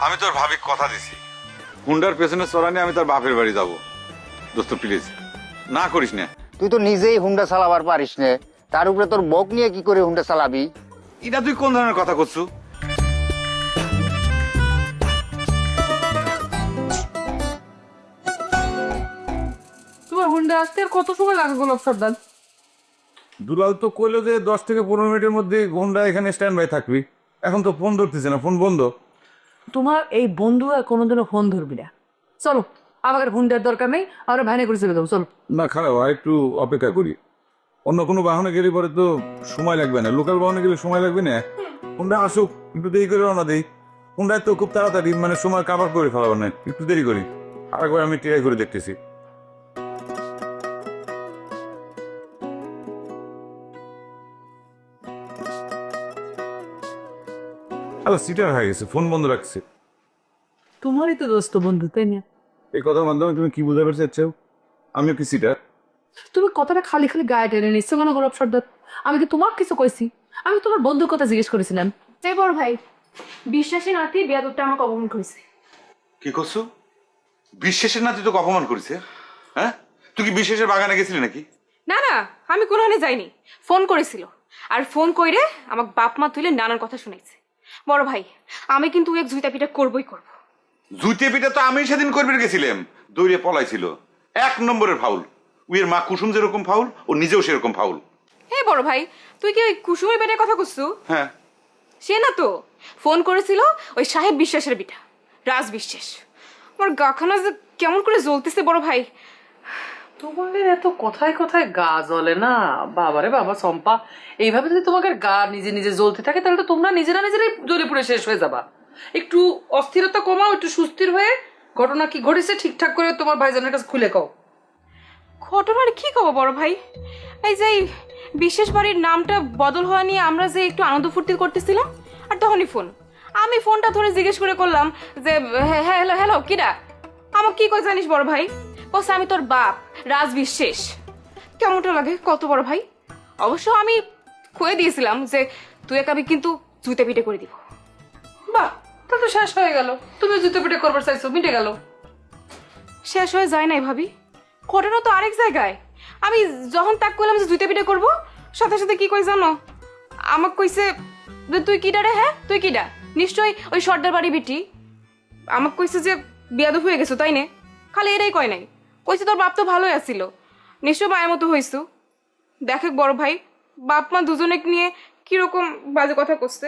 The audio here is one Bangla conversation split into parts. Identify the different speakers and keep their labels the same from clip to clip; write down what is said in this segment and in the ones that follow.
Speaker 1: আমি তোর ভাবি কথা দিছি, হুন্ডার পেছনে চড়া নিয়ে আমি তার বাপের বাড়ি যাব। দোস্ত প্লিজ না করিস না।
Speaker 2: তুই তো নিজেই হুন্ডা চালাবার পারিস না, তার উপরে তোর বক নিয়ে কি করে হুন্ডা চালাবি?
Speaker 1: এটা তুই কোন ধরনের কথা করছু?
Speaker 3: তোমার হুন্ডা আসতে আর কত সময় লাগে গোলাপ সর্দার?
Speaker 4: দুলাল তো কইলো যে 10 থেকে 15 মিনিটের মধ্যে ঘন্টা এখানে স্ট্যান্ড বাই থাকবি। এখন তো ফোন ধরতেছে না, ফোন বন্ধ।
Speaker 3: তোমার এই বন্ধু আর কোনোদিনও ফোন ধরবি না। চলো, আমাকে হুন্ডার দরকার নেই, আমরা ভ্যানে করে চলে যাবো। চলো
Speaker 4: না খারাপ, আর একটু অপেক্ষা করি। অন্য কোনো বাহনে গেলে পরে তো সময় লাগবে না, লোকাল বাহনে গেলে সময় লাগবে না। হুন্ডা আসুক, একটু দেরি করে রওনা দেই। হুন্ডায় তো খুব তাড়াতাড়ি মানে সময় কাভার করে ফেলাবো না, একটু দেরি করি। আরেকবার আমি ট্রাই করে দেখতেছি। আচ্ছা সিটার হয়ে গেছে, ফোন বন্ধ রাখছে।
Speaker 3: তোমারই তো দোস্ত বন্ধু, তাই না?
Speaker 4: এই কথার মাধ্যমে তুমি কি বুঝাতে চাচ্ছো? আমিও কি সিটার?
Speaker 3: তুমি কথাটা খালি খালি গায়ে টেনে নিচ্ছ কেন গোলাপ সর্দার? আমি কি তোমার কিছু কইছি? আমি তোমার বন্ধুর কথা জিজ্ঞেস করেছিলাম।
Speaker 5: এই বড় ভাই, বিশ্বাসী নাতি বেয়াদবটা আমাকে অপমান করেছে।
Speaker 1: কি করছো? বিশ্বাসের নাতি তোকে অপমান করেছে? হ্যাঁ, তুই কি বিশ্বাসের বাগানে গেছিলি নাকি?
Speaker 5: না না, আমি কোনখানে যাইনি, ফোন করেছিল। আর ফোন কইরে আমাকে বাপ মা তুলে নানার কথা শুনাইছে। বড় ভাই, আমি কিন্তু এক জুইতা পিঠা করবই করব।
Speaker 1: জুইতে পিঠা তো আমি সেদিন করবে গেছিলাম, দৌড়ে পলাইছিল। 1 নম্বরের ফাউল। উইয়ের মা কুসুম যেরকম ফাউল, ও নিজেও সেরকম ফাউল।
Speaker 5: হে বড় ভাই, তুই কি ওই কুসুমের পেটের কথা করছু?
Speaker 1: হ্যাঁ,
Speaker 5: সে না তো, ফোন করেছিল ওই সাহেব বিশ্বাসের পিঠা, রাজ বিশ্বাস। আমার গাখানা যে কেমন করে জ্বলতেছে বড় ভাই।
Speaker 3: তোমাদের এত কথায় কথায় গা জ্বলে না? বাবারে বাবা চম্পা, এইভাবে যদি তোমাদের গা নিজে নিজে জ্বলতে থাকে তাহলে তো তোমরা নিজেরা নিজেরাই জ্বলে পুড়ে শেষ হয়ে যাবা। একটু অস্থিরতা কমাও, একটু সুস্থির হয়ে ঘটনা কি ঘটেছে ঠিকঠাক করে তোমার ভাইজানের কাছে খুলে কও।
Speaker 5: ঘটনার কি কব বড় ভাই? এই যে এই বিশেষ বাড়ির নামটা বদল হওয়া নিয়ে আমরা যে একটু আনন্দ ফুর্তি করতেছিলাম, আর তখনই ফোন। আমি ফোনটা ধরে জিজ্ঞেস করে করলাম যে হ্যাঁ হ্যালো হ্যালো কিরা? আমার কি কই জানিস বড় ভাই? বলছে আমি তোর বাপ রাজ বিশ্বাস। কেমনটা লাগে কত বড় ভাই? অবশ্য আমি কয়ে দিয়েছিলাম যে তুই একাবি কিন্তু জুতে পিটে করে দিব।
Speaker 3: বাহ, তা তো শেষ হয়ে গেল। তুমি জুতো পিঠে করবার চাইছো, মিটে গেল।
Speaker 5: শেষ হয়ে যায় নাই ভাবি, ঘটনা তো আরেক জায়গায়। আমি যখন তাক করলাম যে জুতে পিঠে করবো, সাথে সাথে কি কই জানো? আমাকে কইছে যে তুই কিডা রে? হ্যাঁ তুই কিডা? নিশ্চয়ই ওই সর্দার বাড়ি বিটি। আমাকে কইছে যে বিয়াদব হয়ে গেছো তাই নে? খালি এটাই কয় নাই, কইছে তোর বাপ তো ভালোই আছিল, নিশ্চয় মায়ের মতো হইছু। দেখে বড় ভাই, বাপ মা দুজনে নিয়ে কিরকম বাজে কথা করছে।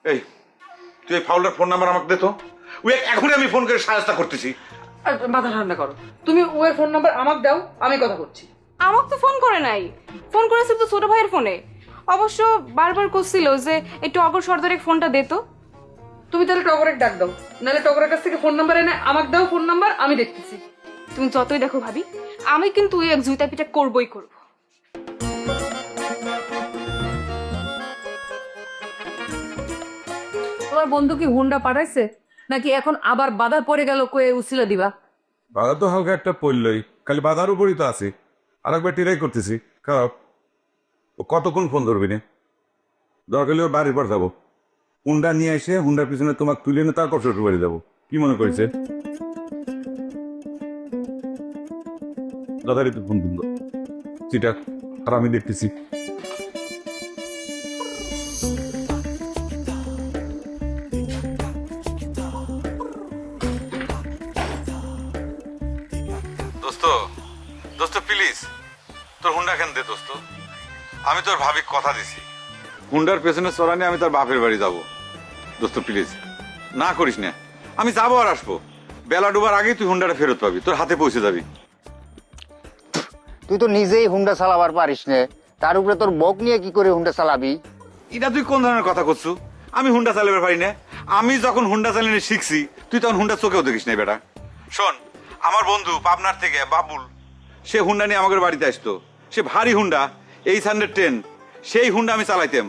Speaker 1: এই তুই এই ফাউলটার ফোন নাম্বার আমাকে দে তো। উই এখনই আমি ফোন করে সাহায্য করতেছি।
Speaker 3: আর মাথা ঠান্ডা করো, তুমি ওর ফোন নাম্বার আমাকে দাও, আমি কথা করছি।
Speaker 5: আমাকে তো ফোন করে নাই, ফোন করেছিল তো ছোট ভাইয়ের ফোনে। অবশ্য বারবার করছিল যে একটু অগর সর্দারের ফোনটা দে তো।
Speaker 3: তুমি তাহলে টগরের ডাক দাও, নাহলে টগরের কাছ থেকে ফোন নাম্বার এনে আমাকে দাও ফোন নাম্বার, আমি দেখতেছি।
Speaker 5: তুমি যতই দেখো ভাবি, আমি কিন্তু ওই এক জুতা পিঠা করবই করব।
Speaker 3: তোমার বন্ধু কি হুন্ডা পাঠাইছে নাকি এখন আবার বাধা পড়ে গেল কয়ে উছিলা দিবা?
Speaker 4: বাধা তো হালকা একটা পড়লই, খালি বাধার উপরই তো আছে। আর একবার ট্রাই করতেছি। খারাপ, ও কতক্ষণ ফোন ধরবি না? দরকার হলে ওর বাড়ির পর যাবো, হুন্ডা নিয়ে এসে হুন্ডার পিছনে তোমাকে তুলে এনে তারপর শ্বশুর বাড়ি যাবো। কি মনে করেছে? দাদারই তো ফোন বন্ধ। সেটা আর আমি দেখতেছি।
Speaker 1: দোস্ত দোস্ত প্লিজ তোর হুন্ডা কেন দে দোস্ত। আমি তোর ভাবি কথা দিছি, হুন্ডার পেছনে চড়া নিয়ে আমি তার বাপের বাড়ি যাব। দোস্ত প্লিজ না করিস না, আমি যাবো আর আসবো। বেলা ডুবার আগেই তুই হুন্ডাটা ফেরত পাবি, তোর হাতে পৌঁছে যাবি।
Speaker 2: তুই তো নিজেই হুন্ডা চালাবার পারিস না, তার উপরে তোর বক নিয়ে কি করে হুন্ডা চালাবি?
Speaker 1: এটা তুই কোন ধরনের কথা করছু? আমি হুন্ডা চালাবার পারি না? আমি যখন হুন্ডা চালানো শিখছি তুই তখন হুন্ডা চোখেও দেখিস না বেটা। শোন, আমার বন্ধু পাবনার থেকে বাবুল, সে হুন্ডা নিয়ে আমাদের বাড়িতে আসতো। সে ভারী হুন্ডা, 810, সেই হুন্ডা আমি চালাইতাম।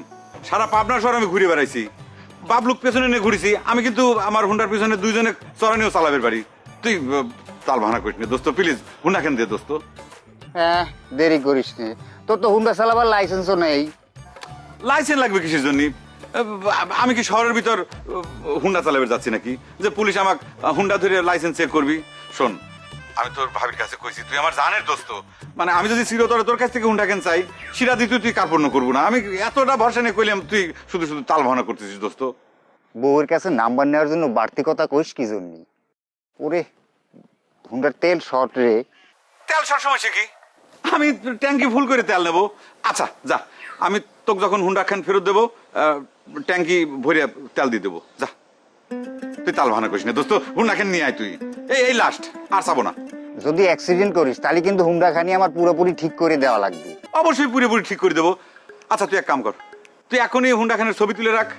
Speaker 1: সারা পাবনা শহর আমি ঘুরে বেড়াইছি, বাবলুক পেছনে নিয়ে ঘুরেছি আমি, কিন্তু আমার হুন্ডার পেছনে দুইজনে চড়ানিও চালাবের পারি। তুই তাল ভানা করিস না দোস্ত, প্লিজ হুন্ডা কেন দে দোস্ত।
Speaker 2: হ্যাঁ, দেরি করিস না, তোর তো হুন্ডা চালাবার লাইসেন্সও নেই।
Speaker 1: লাইসেন্স লাগবে কিসের জন্য? আমি কি শহরের ভিতর হুন্ডা চালাবে যাচ্ছি নাকি যে পুলিশ আমাকে হুন্ডা ধরে লাইসেন্স চেক করবি? শোন, আমি তোর ভাবির কাছে কইছি তুই আমার জানের দোস্ত, মানে আমি যদি চিরতরে তোর কাছ থেকে হুন্ডা কেন চাই সেটা দিয়ে তুই কার্পণ্য করবো না। আমি এতটা ভরসা নিয়ে কইলাম, তুই শুধু শুধু তাল ভাবনা করতেছিস দোস্ত।
Speaker 2: বউয়ের কাছে নাম্বার নেওয়ার জন্য বাড়তি কথা কইস কি জন্য? ওরে হুন্ডার তেল শর্ট রে।
Speaker 1: তেল সবসময় কি আমি ট্যাঙ্কি ফুল করে তেল নেবো? আচ্ছা যা, আমি তোকে যখন হুন্ডা খান ফেরত দেবো ট্যাঙ্কি ভরে তেল দিয়ে দেবো। যা, তুই তাল ভানা করিস না দোস্ত, হুন্ডা খান নিয়ে আয় তুই। এই লাস্ট, আর চাবো না।
Speaker 2: যদি অ্যাক্সিডেন্ট করিস তাহলে কিন্তু হুন্ডা খানি আমার পুরোপুরি ঠিক করে দেওয়া লাগবে।
Speaker 1: অবশ্যই পুরোপুরি ঠিক করে দেবো। আচ্ছা তুই এক কাম কর, তুই এখনই হুন্ডা খানের ছবি তুলে রাখ,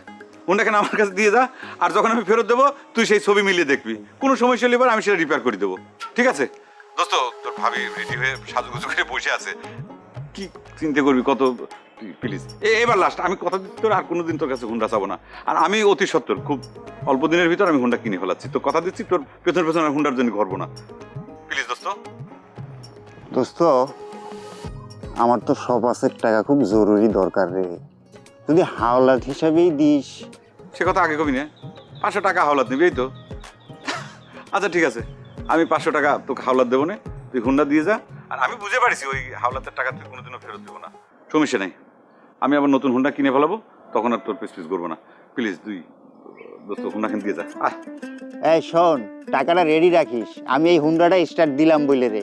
Speaker 1: হুন্ডা খান আমার কাছে দিয়ে যা, আর যখন আমি ফেরত দেবো তুই সেই ছবি মিলিয়ে দেখবি, কোনো সমস্যা হলে এবার আমি সেটা রিপেয়ার করে দেবো। ঠিক আছে দোস্ত? তোর ভাবি রেডি হয়ে সাজুগুজু করে বসে আছে, কি চিন্তা করবি কত। প্লিজ এবার লাস্ট, আমি কথা দিচ্ছি তোর আর কোনোদিন তোর কাছে হুন্ডা চাবো না। আর আমি অতি সত্তর খুব অল্প দিনের ভিতর আমি হুন্ডা কিনে ফেলাচ্ছি, তো কথা দিচ্ছি তোর পেছন পেছন আমি হুন্ডার জন্য ঘরবো না। প্লিজ দোস্ত।
Speaker 2: দোস্ত আমার তো সব আছে টাকা খুব জরুরি দরকার রে, যদি হাওলাত হিসাবেই দিস।
Speaker 1: সে কথা আগে কবি না, 500 টাকা হাওলাত নিবি, এই তো। আচ্ছা ঠিক আছে, আমি 500 টাকা তোকে হাওলাত দেবো না, তুই হুন্ডা দিয়ে যা। আর আমি বুঝে পারিছি ওই হাওলাতের টাকা তুই কোনোদিনও ফেরত দেবো না, সমস্যা নেই। আমি আবার নতুন হুন্ডা কিনে ফেলাবো, তখন আর তোর পিস করবো না। প্লিজ তুই দোস্ত হুন্ডা কিনে দিয়ে যা।
Speaker 2: এই শোন, টাকাটা রেডি রাখিস, আমি এই হুন্ডাটা স্টার্ট দিলাম বলে রে।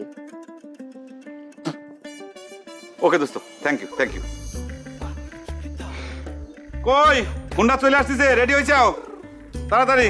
Speaker 1: ওকে দোস্ত, থ্যাংক ইউ থ্যাংক ইউ। কই হুন্ডা চলে আসতেছে, রেডি হয়ে যাও তাড়াতাড়ি।